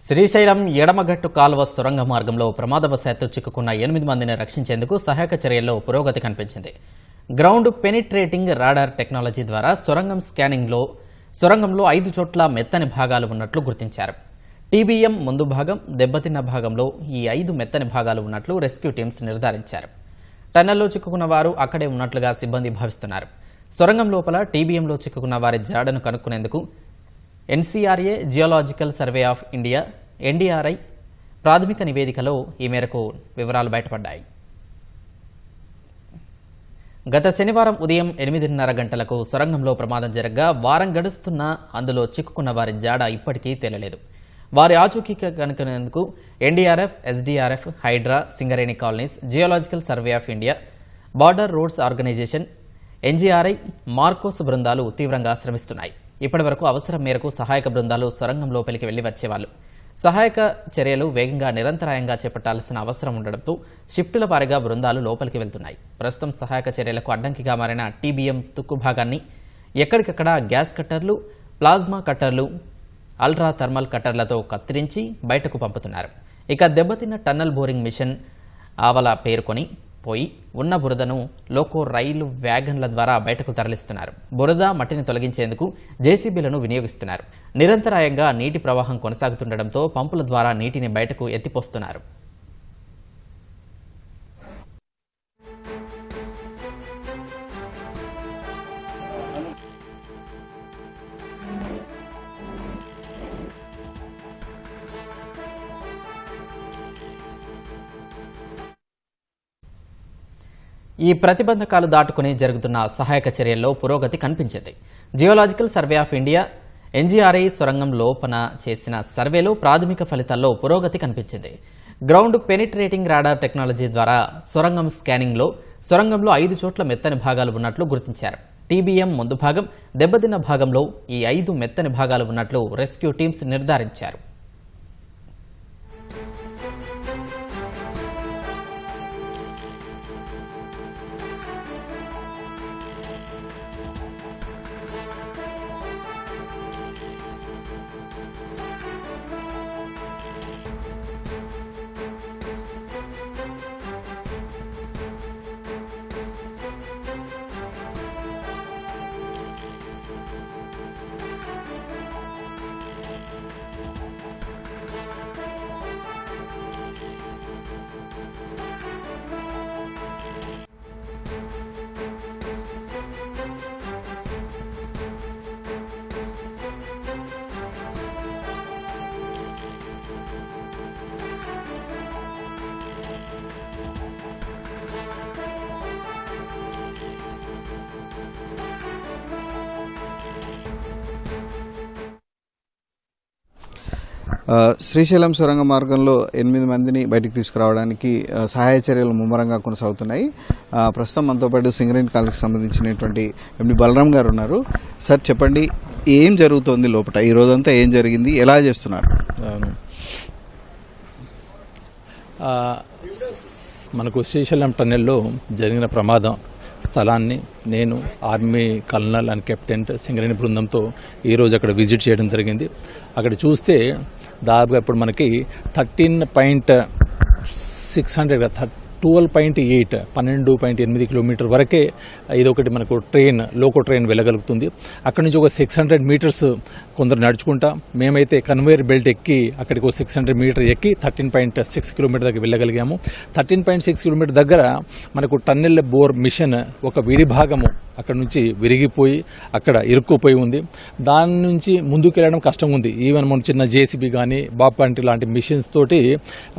శ్రీశైలం ఎడమగట్టు కాలువ సొరంగ మార్గంలో ప్రమాదవశాత్తు చిక్కుకున్న 8 మందిని రక్షించేందుకు సహాయక చర్యల్లో పురోగతి కనిపించింది. గ్రౌండ్ పెనిట్రేటింగ్ రాడార్ టెక్నాలజీ ద్వారా సొరంగంలో 5 చోట్ల మెత్తని భాగాలు ఉన్నట్లు గుర్తించారు. టీబీఎం ముందు భాగం, దెబ్బతిన్న భాగంలో ఈ 5 మెత్తని భాగాలు ఉన్నట్లు రెస్క్యూ టీమ్స్ నిర్ధారించారు. టన్నెల్లో చిక్కుకున్న వారు అక్కడే ఉన్నట్లుగా సిబ్బంది భావిస్తున్నారు. సొరంగం లోపల టీబీఎంలో చిక్కుకున్న వారి జాడను కనుక్కునేందుకు NCRA, geological survey of India, NDRI ప్రాథమిక నివేదికలో ఈ మేరకు వివరాలు బయటపడ్డాయి. గత శనివారం ఉదయం 8:30 గంటలకు సొరంగంలో ప్రమాదం జరగ్గా వారం గడుస్తున్నా అందులో చిక్కుకున్న వారి జాడ ఇప్పటికీ తేలలేదు. వారి ఆచూకీ కనుక్కునేందుకు NDRF, SDRF, Hydraa, Singareni colonies, geological survey of India, border roads organisation, NGRI, MARCOS బృందాలు తీవ్రంగా శ్రమిస్తున్నాయి. ఇప్పటి వరకు అవసరం మేరకు సహాయక బృందాలు సొరంగం లోపలికి వెళ్లి వచ్చేవాళ్లు. సహాయక చర్యలు వేగంగా నిరంతరాయంగా చేపట్టాల్సిన అవసరం ఉండడంతో షిఫ్టుల వారీగా బృందాలు లోపలికి వెళ్తున్నాయి. ప్రస్తుతం సహాయక చర్యలకు అడ్డంకిగా మారిన టీబీఎం తుక్కు భాగాన్ని ఎక్కడికక్కడ గ్యాస్ కట్టర్లు, ప్లాజ్మా కట్టర్లు, అల్ట్రా థర్మల్ కట్టర్లతో కత్తిరించి బయటకు పంపుతున్నారు. ఇక దెబ్బతిన్న టన్నల్ బోరింగ్ మిషన్ ఆవల పేరుకొని పోయి ఉన్న బురదను లోకో రైలు వ్యాగన్ల ద్వారా బయటకు తరలిస్తున్నారు. బురద, మట్టిని తొలగించేందుకు జేసీబీలను వినియోగిస్తున్నారు. నిరంతరాయంగా నీటి ప్రవాహం కొనసాగుతుండటంతో పంపుల ద్వారా నీటిని బయటకు ఎత్తిపోస్తున్నారు. ఈ ప్రతిబంధకాలు దాటుకుని జరుగుతున్న సహాయక చర్యల్లో పురోగతి కనిపించింది. Geological survey of India, NGRI సొరంగం లోపన చేసిన సర్వేలో ప్రాథమిక ఫలితాల్లో పురోగతి కనిపించింది. గ్రౌండ్ పెనిట్రేటింగ్ రాడార్ టెక్నాలజీ ద్వారా సొరంగం స్కానింగ్లో సొరంగంలో 5 చోట్ల మెత్తని భాగాలు ఉన్నట్లు గుర్తించారు. టీబీఎం ముందు భాగం, దెబ్బతిన్న భాగంలో ఈ 5 మెత్తని భాగాలు ఉన్నట్లు రెస్క్యూ టీమ్స్ నిర్ధారించారు. శ్రీశైలం సొరంగ మార్గంలో 8 మందిని బయటికి తీసుకురావడానికి సహాయ చర్యలు ముమ్మరంగా కొనసాగుతున్నాయి. ప్రస్తుతం మనతో పాటు సింగరేణి కాలనీకి సంబంధించినటువంటి ఎండి బలరాం గారు ఉన్నారు. సార్ చెప్పండి, ఏం జరుగుతోంది లోపల? ఈ రోజంతా ఏం జరిగింది, ఎలా చేస్తున్నారు? మనకు శ్రీశైలం టన్నెల్లో జరిగిన ప్రమాదం స్థలాన్ని నేను army colonel and captain Singareni బృందంతో ఈరోజు అక్కడ విజిట్ చేయడం జరిగింది. అక్కడ చూస్తే దాదాపుగా ఇప్పుడు మనకి 12.8 కిలోమీటర్ వరకే ఇదొకటి మనకు లోకో ట్రైన్ వెళ్ళగలుగుతుంది. అక్కడి నుంచి ఒక 600 మీటర్స్ కొందరు నడుచుకుంటా, మేమైతే కన్వేయర్ బెల్ట్ ఎక్కి అక్కడికి ఒక 600 మీటర్ ఎక్కి 13.6 కిలోమీటర్ దగ్గర వెళ్ళగలిగాము. 13.6 కిలోమీటర్ దగ్గర మనకు టన్నెల్ బోర్ మిషన్ ఒక విడి భాగము అక్కడ నుంచి విరిగిపోయి అక్కడ ఇరుక్కుపోయి ఉంది. దాని నుంచి ముందుకు వెళ్ళడం కష్టంగా ఉంది. ఈవెన్ మన చిన్న జేసీబీ కానీ బాపంటి లాంటి మిషన్స్ తోటి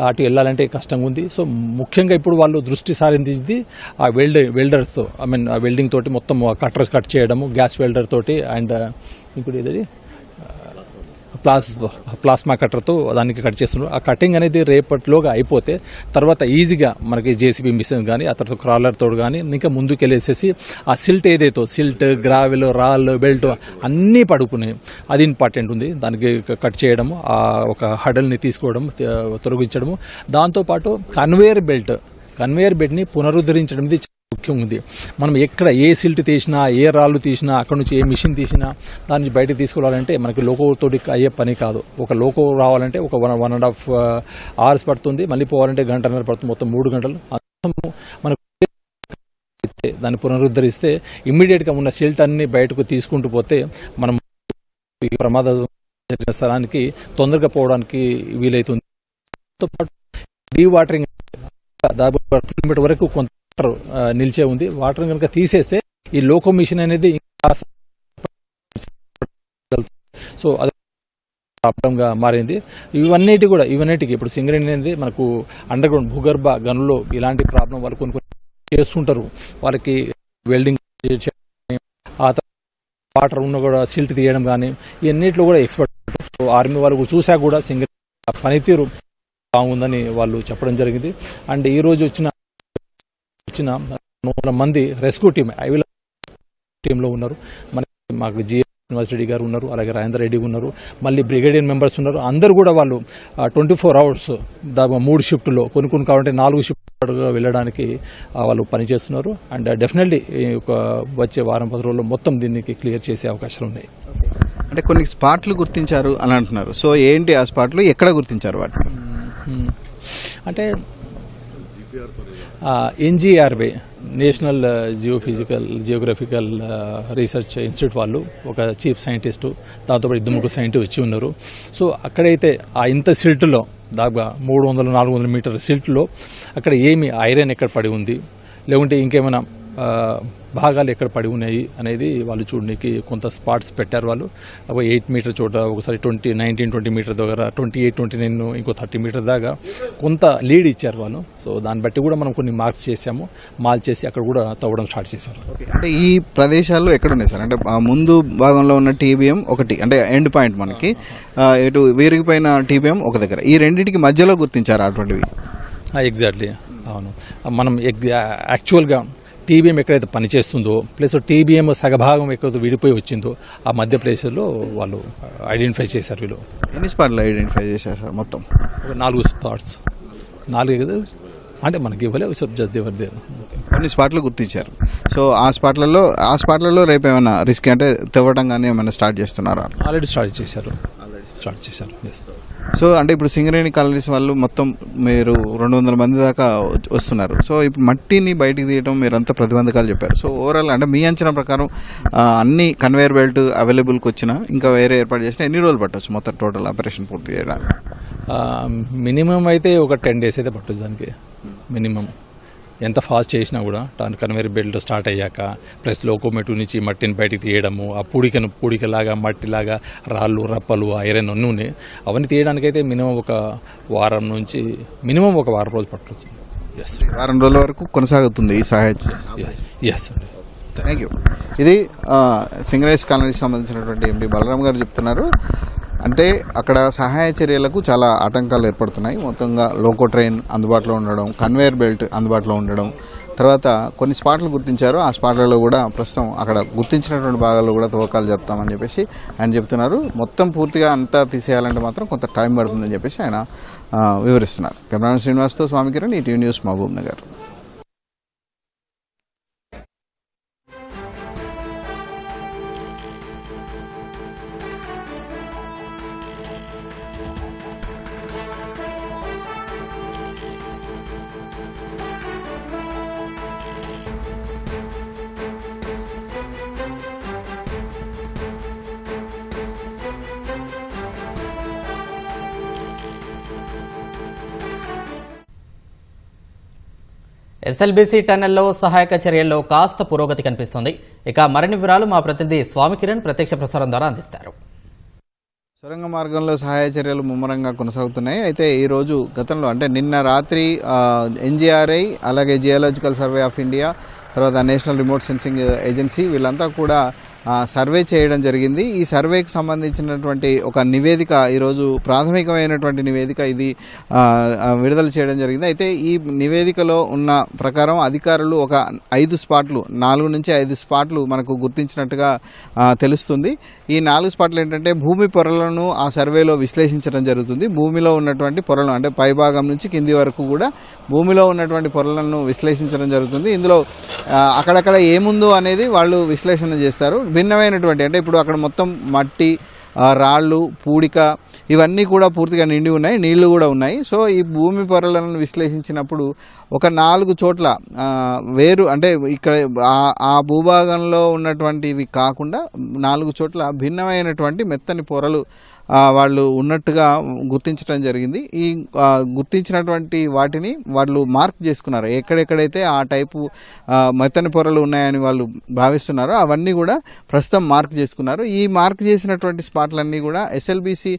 అటు వెళ్ళాలంటే కష్టంగా ఉంది. సో ముఖ్యంగా ఇప్పుడు వాళ్ళు దృష్టి సారించింది ఆ వెల్డర్స్తో, ఆ వెల్డింగ్ తోటి మొత్తం కట్టర్ కట్ చేయడము, గ్యాస్ వెల్డర్ తోటి అండ్ ఇప్పుడు ఏదది ప్లాస్మా కట్టర్తో దానికి కట్ చేస్తున్నారు. ఆ కటింగ్ అనేది రేపటిలోగా అయిపోతే తర్వాత ఈజీగా మనకి జేసీబీ మిషన్ కానీ ఆ తర్వాత క్రాలర్ తోడు కానీ ఇంకా ముందుకు వెళ్ళేసేసి ఆ సిల్ట్, గ్రావెల్, రాల్, బెల్ట్ అన్నీ పడుకున్నాయి. అది ఇంపార్టెంట్ ఉంది. దానికి కట్ చేయడము, ఆ ఒక హడల్ని తీసుకోవడం, తొలగించడము, దాంతోపాటు కన్వేయర్ బెల్ట్ని పునరుద్ధరించడం ముఖ్యం ఉంది. మనం ఎక్కడ ఏ సిల్ట్ తీసినా, ఏ రాళ్ళు తీసినా, అక్కడ నుంచి ఏ మిషన్ తీసినా దాని నుంచి బయటకు తీసుకురావాలంటే మనకి లోకోతోటి అయ్యే పని కాదు. ఒక లోకో రావాలంటే ఒక 1.5 hours పడుతుంది, మళ్ళీ పోవాలంటే గంటన్నర పడుతుంది, మొత్తం 3 గంటలు. మనకు దాన్ని పునరుద్ధరిస్తే ఇమ్మీడియట్గా ఉన్న సిల్ట్ అన్ని బయటకు తీసుకుంటూ పోతే మనం ప్రమాద స్థలానికి తొందరగా పోవడానికి వీలైతుంది. డీ వాటరింగ్ దాదాపు కిలోమీటర్ వరకు కొంత నిలిచే ఉంది. వాటర్ కనుక తీసేస్తే ఈ లోకో మిషన్ అనేది సో అది ప్రాబ్లంగా మారింది. ఇవన్నిటికి ఇప్పుడు సింగరేణి అనేది మనకు అండర్ గ్రౌండ్ భూగర్భ గనుల్లో ఇలాంటి ప్రాబ్లం వాళ్ళు కొన్ని చేస్తుంటారు. వాళ్ళకి వెల్డింగ్ ఆ వాటర్ ఉన్న కూడా సిల్ట్ తీయడం కానీ ఇవన్నిటిలో కూడా ఎక్స్పర్ట్. సో ఆర్మీ వాళ్ళు చూసా కూడా సింగరేణి పనితీరు బాగుందని వాళ్ళు చెప్పడం జరిగింది. అండ్ ఈ రోజు వచ్చిన 100 మంది రెస్క్యూ టీమ్ ఐవిల టీంలో ఉన్నారు. మాకు జిఎస్ శ్రీనివాస్ రెడ్డి గారు ఉన్నారు, అలాగే రాజేందర్ రెడ్డి ఉన్నారు, మళ్ళీ బ్రిగేడియర్ మెంబర్స్ ఉన్నారు. అందరూ కూడా వాళ్ళు 24 hours 3 షిఫ్ట్లో కొన్ని కావాలంటే 4 షిఫ్ట్గా వెళ్ళడానికి వాళ్ళు పనిచేస్తున్నారు. అండ్ డెఫినెట్లీ వచ్చే వారం 10 రోజుల్లో మొత్తం దీనికి క్లియర్ చేసే అవకాశాలు ఉన్నాయి. అంటే కొన్ని స్పాట్లు గుర్తించారు అని అంటున్నారు. సో ఏంటి ఆ స్పాట్లు, ఎక్కడ గుర్తించారు వాటిని? అంటే ఎన్జిఆర్బి నేషనల్ జియోగ్రఫికల్ రీసెర్చ్ ఇన్స్టిట్యూట్ వాళ్ళు ఒక చీఫ్ సైంటిస్టు, దాంతోపాటు 2 సైంటిస్ట్ వచ్చి ఉన్నారు. సో అక్కడైతే ఆ ఇంత సిల్ట్లో దాదాపుగా 300-400 మీటర్ల సిల్ట్లో అక్కడ ఏమి ఐరన్ ఎక్కడ పడి ఉంది, లేకుంటే ఇంకేమైనా భాగాలు ఎక్కడ పడి ఉన్నాయి అనేది వాళ్ళు చూడడానికి కొంత స్పాట్స్ పెట్టారు. వాళ్ళు 8 మీటర్ చోట, ఒకసారి 19-20 మీటర్ దగ్గర 28-29, ఇంకో 30 మీటర్ దాకా కొంత లీడ్ ఇచ్చారు వాళ్ళు. సో దాన్ని బట్టి కూడా మనం కొన్ని మార్క్స్ చేసాము, చేసి అక్కడ కూడా తవ్వడం స్టార్ట్ చేశారు. అంటే ఈ ప్రదేశాల్లో ఎక్కడ ఉన్నాయి సార్? అంటే ముందు భాగంలో ఉన్న టీబీఎం ఒకటి, అంటే ఎండ్ పాయింట్ మనకి ఇటు విరిగిపోయిన టీబీఎం ఒక దగ్గర, ఈ రెండింటికి మధ్యలో గుర్తించారు అటువంటివి? ఎగ్జాక్ట్లీ, అవును. మనం యాక్చువల్గా టీబీఎం ఎక్కడైతే పనిచేస్తుందో ప్లస్ టీబీఎం సగభాగం ఎక్కడైతే విడిపోయి వచ్చిందో ఆ మధ్య ప్లేసుల్లో వాళ్ళు ఐడెంటిఫై చేశారు. వీళ్ళు ఎన్ని స్పాట్లు ఐడెంటిఫై చేశారు సార్? మొత్తం 4 స్పాట్స్. 4 కదా అంటే మనకి ఇవ్వలేదు, జస్ట్ ఎవరిదే కొన్ని స్పాట్లు గుర్తించారు. సో ఆ స్పాట్లలో రేపు ఏమైనా రిస్క్ అంటే తెవ్వడం కానీ ఏమైనా స్టార్ట్ చేస్తున్నారా? ఆల్రెడీ స్టార్ట్ చేశారు. సో అంటే ఇప్పుడు సింగరేణి కాలనీస్ వాళ్ళు మొత్తం మీరు 200 మంది దాకా వస్తున్నారు. సో ఇప్పుడు మట్టిని బయటికి తీయడం మీరంతా ప్రతిబంధకాలు చెప్పారు. సో ఓవరాల్ అంటే మీ అంచనా ప్రకారం అన్ని కన్వేయర్ బెల్ట్ అవైలబుల్కి వచ్చినా, ఇంకా వేరే ఏర్పాటు చేసినా ఎన్ని రోజులు పట్టవచ్చు మొత్తం టోటల్ ఆపరేషన్ పూర్తి చేయడానికి? మినిమం అయితే ఒక 10 days అయితే పట్టవచ్చు దానికి మినిమం. ఎంత ఫాస్ట్ చేసినా కూడా కన్వేయర్ బెల్ట్ స్టార్ట్ అయ్యాక ప్లస్ లోకోమోటివ్ నుంచి మట్టిని బయటికి తీయడము, ఆ పూడికలాగా మట్టిలాగా రాళ్ళు రప్పలు ఐరన్ అన్నీ ఉన్నాయి. అవన్నీ తీయడానికైతే మినిమం ఒక వారం నుంచి ఒక వారం రోజులు పట్టవచ్చు. వారం రోజుల వరకు కొనసాగుతుంది ఈ సహాయం. ఎస్. Thank you. ఇది సింగరేణి కాలనీకి సంబంధించినటువంటి ఎండి బలరాం గారు చెప్తున్నారు. అంటే అక్కడ సహాయ చర్యలకు చాలా ఆటంకాలు ఏర్పడుతున్నాయి. మొత్తంగా లోకో ట్రైన్ అందుబాటులో ఉండడం, కన్వేయర్ బెల్ట్ అందుబాటులో ఉండడం, తర్వాత కొన్ని స్పాట్లు గుర్తించారు. ఆ స్పాట్లలో కూడా ప్రస్తుతం అక్కడ గుర్తించినటువంటి భాగాల్లో కూడా తవ్వకాలు జరుపుతామని చెప్పేసి ఆయన చెప్తున్నారు. మొత్తం పూర్తిగా అంతా తీసేయాలంటే మాత్రం కొంత టైం పడుతుందని చెప్పేసి ఆయన వివరిస్తున్నారు. కెమెరామెన్ శ్రీనివాస్తో Swamy Kiran, ETV news, Mahabubnagar. SLBC టన్నెల్లో సహాయక చర్యల్లో కాస్త పురోగతి కనిపిస్తోంది. ఇక మరిన్ని వివరాలు మా ప్రతినిధి స్వామి కిరణ్ ప్రత్యక్ష ప్రసారం ద్వారా అందిస్తారు. సొరంగ మార్గంలో సహాయ చర్యలు ముమ్మరంగా కొనసాగుతున్నాయి. అయితే ఈరోజు గతంలో అంటే నిన్న రాత్రి ఎన్జీఆర్ఐ, అలాగే జియాలజికల్ సర్వే ఆఫ్ ఇండియా, తర్వాత నేషనల్ రిమోట్ సెన్సింగ్ ఏజెన్సీ వీళ్ళంతా కూడా సర్వే చేయడం జరిగింది. ఈ సర్వేకి సంబంధించినటువంటి ఒక నివేదిక ఈరోజు ప్రాథమికమైనటువంటి నివేదిక ఇది విడుదల చేయడం జరిగింది. అయితే ఈ నివేదికలో ఉన్న ప్రకారం అధికారులు ఒక 5 స్పాట్లు 4 నుంచి 5 స్పాట్లు మనకు గుర్తించినట్టుగా తెలుస్తుంది. ఈ 4 స్పాట్లు ఏంటంటే భూమి పొరలను ఆ సర్వేలో విశ్లేషించడం జరుగుతుంది. భూమిలో ఉన్నటువంటి పొరలను అంటే పైభాగం నుంచి కింది వరకు కూడా భూమిలో ఉన్నటువంటి పొరలను విశ్లేషించడం జరుగుతుంది. ఇందులో అక్కడక్కడ ఏముందో అనేది వాళ్ళు విశ్లేషణ చేస్తారు. భిన్నమైనటువంటి అంటే ఇప్పుడు అక్కడ మొత్తం మట్టి, రాళ్ళు, పూడిక ఇవన్నీ కూడా పూర్తిగా నిండి ఉన్నాయి, నీళ్లు కూడా ఉన్నాయి. సో ఈ భూమి పొరలను విశ్లేషించినప్పుడు ఒక 4 చోట్ల వేరు అంటే ఇక్కడ ఆ భూభాగంలో ఉన్నటువంటివి కాకుండా 4 చోట్ల భిన్నమైనటువంటి మెత్తని పొరలు వాళ్ళు ఉన్నట్టుగా గుర్తించడం జరిగింది. ఈ గుర్తించినటువంటి వాటిని వాళ్ళు మార్క్ చేసుకున్నారు. ఎక్కడెక్కడైతే ఆ టైపు మెత్తని పొరలు ఉన్నాయని వాళ్ళు భావిస్తున్నారో అవన్నీ కూడా ప్రస్తుతం మార్క్ చేసుకున్నారు. ఈ మార్క్ చేసినటువంటి స్పాట్లన్నీ కూడా ఎస్ఎల్బిసి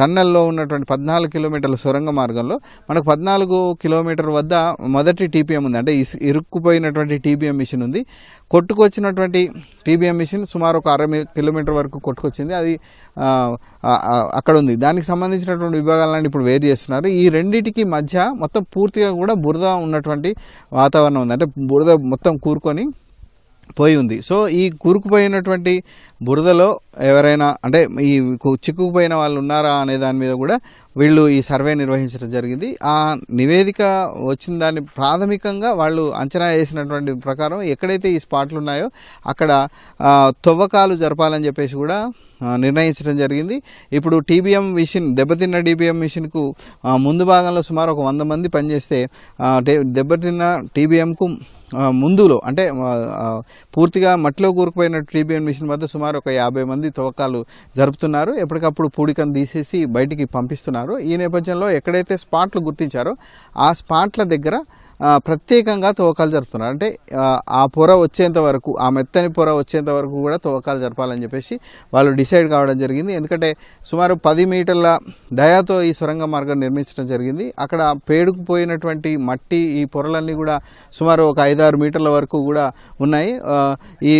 టన్నెల్లో ఉన్నటువంటి 14 కిలోమీటర్ల సొరంగ మార్గంలో మనకు 14 కిలోమీటర్ వద్ద మొదటి టీపీఎం ఉంది. అంటే ఇరుక్కుపోయినటువంటి టీబీఎం మిషన్ ఉంది. కొట్టుకొచ్చినటువంటి టీబీఎం మిషన్ సుమారు ఒక 60 కిలోమీటర్ వరకు కొట్టుకొచ్చింది. అది అక్కడ ఉంది. దానికి సంబంధించినటువంటి విభాగాలను ఇప్పుడు వేరు చేస్తున్నారు. ఈ రెండింటికి మధ్య మొత్తం పూర్తిగా కూడా బురద ఉన్నటువంటి వాతావరణం ఉంది. అంటే బురద మొత్తం కూరుకొని పోయి ఉంది. సో ఈ కూరుకుపోయినటువంటి బురదలో ఎవరైనా అంటే ఈ చిక్కుకుపోయిన వాళ్ళు ఉన్నారా అనే దాని మీద కూడా వీళ్ళు ఈ సర్వే నిర్వహించడం జరిగింది. ఆ నివేదిక వచ్చిన దాన్ని ప్రాథమికంగా వాళ్ళు అంచనా వేసినటువంటి ప్రకారం ఎక్కడైతే ఈ స్పాట్లు ఉన్నాయో అక్కడ తవ్వకాలు జరపాలని చెప్పేసి కూడా నిర్ణయించడం జరిగింది. ఇప్పుడు టీబీఎం మిషన్ దెబ్బతిన్న టీబీఎం మిషన్కు ముందు భాగంలో సుమారు ఒక 100 మంది పనిచేస్తే దెబ్బతిన్న టీబీఎంకు ముందులో అంటే పూర్తిగా మట్టిలో కూరుకుపోయిన టీబీఎం మిషన్ వద్ద సుమారు ఒక 50 మంది తవ్వకాలు జరుపుతున్నారు. ఎప్పటికప్పుడు పూడికను తీసేసి బయటికి పంపిస్తున్నారు. ఈ నేపథ్యంలో ఎక్కడైతే స్పాట్లు గుర్తించారో ఆ స్పాట్ల దగ్గర ప్రత్యేకంగా తవ్వకాలు జరుపుతున్నారు. అంటే ఆ పొర వచ్చేంత వరకు ఆ మెత్తని పొర వచ్చేంత వరకు కూడా తవ్వకాలు జరపాలని చెప్పేసి వాళ్ళు డిసైడ్ కావడం జరిగింది. ఎందుకంటే సుమారు 10 మీటర్ల డయాతో ఈ సొరంగ మార్గం నిర్మించడం జరిగింది. అక్కడ పేడుకుపోయినటువంటి మట్టి ఈ పొరలన్నీ కూడా సుమారు ఒక 5-6 మీటర్ల వరకు కూడా ఉన్నాయి. ఈ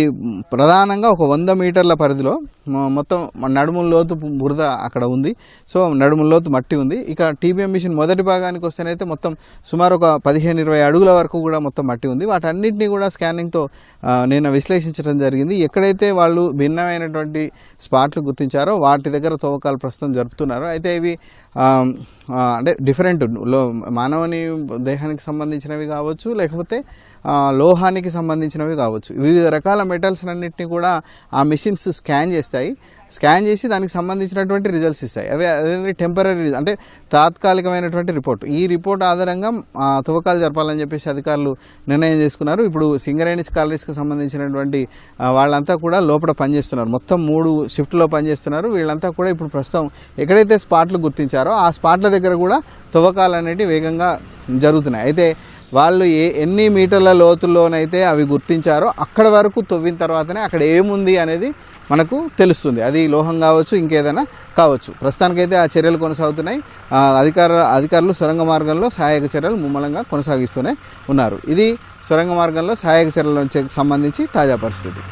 ప్రధానంగా ఒక 100 మీటర్ల పరిధిలో మొత్తం నడుముల లోతు బురద అక్కడ ఉంది. సో నడుముల లోతు మట్టి ఉంది. ఇక టీబీఎం మిషన్ మొదటి భాగానికి వస్తేనైతే మొత్తం సుమారు ఒక 15-20 అడుగుల వరకు కూడా మొత్తం మట్టి ఉంది. వాటన్నిటిని కూడా స్కానింగ్తో నేను విశ్లేషించడం జరిగింది. ఎక్కడైతే వాళ్ళు భిన్నమైనటువంటి స్పాట్లు గుర్తించారో వాటి దగ్గర తవ్వకాలు ప్రస్తుతం జరుపుతున్నారు. అయితే ఇవి అంటే డిఫరెంట్ మానవుని దేహానికి సంబంధించినవి కావచ్చు, లేకపోతే లోహానికి సంబంధించినవి కావచ్చు. వివిధ రకాల మెటల్స్ అన్నింటినీ కూడా ఆ మిషన్స్ స్కాన్ చేస్తాయి. స్కాన్ చేసి దానికి సంబంధించినటువంటి రిజల్ట్స్ ఇస్తాయి. అదే టెంపరీ అంటే తాత్కాలికమైనటువంటి రిపోర్ట్. ఈ రిపోర్ట్ ఆధారంగా తవ్వకాలు జరపాలని చెప్పేసి అధికారులు నిర్ణయం చేసుకున్నారు. ఇప్పుడు సింగరేణి కాలరీస్కి సంబంధించినటువంటి వాళ్ళంతా కూడా లోపల పనిచేస్తున్నారు. మొత్తం 3 షిఫ్ట్లో పనిచేస్తున్నారు. వీళ్ళంతా కూడా ఇప్పుడు ప్రస్తుతం ఎక్కడైతే స్పాట్లు గుర్తించారో ఆ స్పాట్ల దగ్గర కూడా తవ్వకాలు అనేవి వేగంగా జరుగుతున్నాయి. అయితే వాళ్ళు ఎన్ని మీటర్ల లోతుల్లోనైతే అవి గుర్తించారో అక్కడ వరకు తవ్విన తర్వాతనే అక్కడ ఏముంది అనేది మనకు తెలుస్తుంది. అది లోహం కావచ్చు, ఇంకేదైనా కావచ్చు. ప్రస్తుతానికైతే ఆ చర్యలు కొనసాగుతున్నాయి. అధికారులు సొరంగ మార్గంలో సహాయక చర్యలు ముమ్మలంగా కొనసాగిస్తూనే ఉన్నారు. ఇది సొరంగ మార్గంలో సహాయక చర్యలకు సంబంధించి తాజా పరిస్థితి.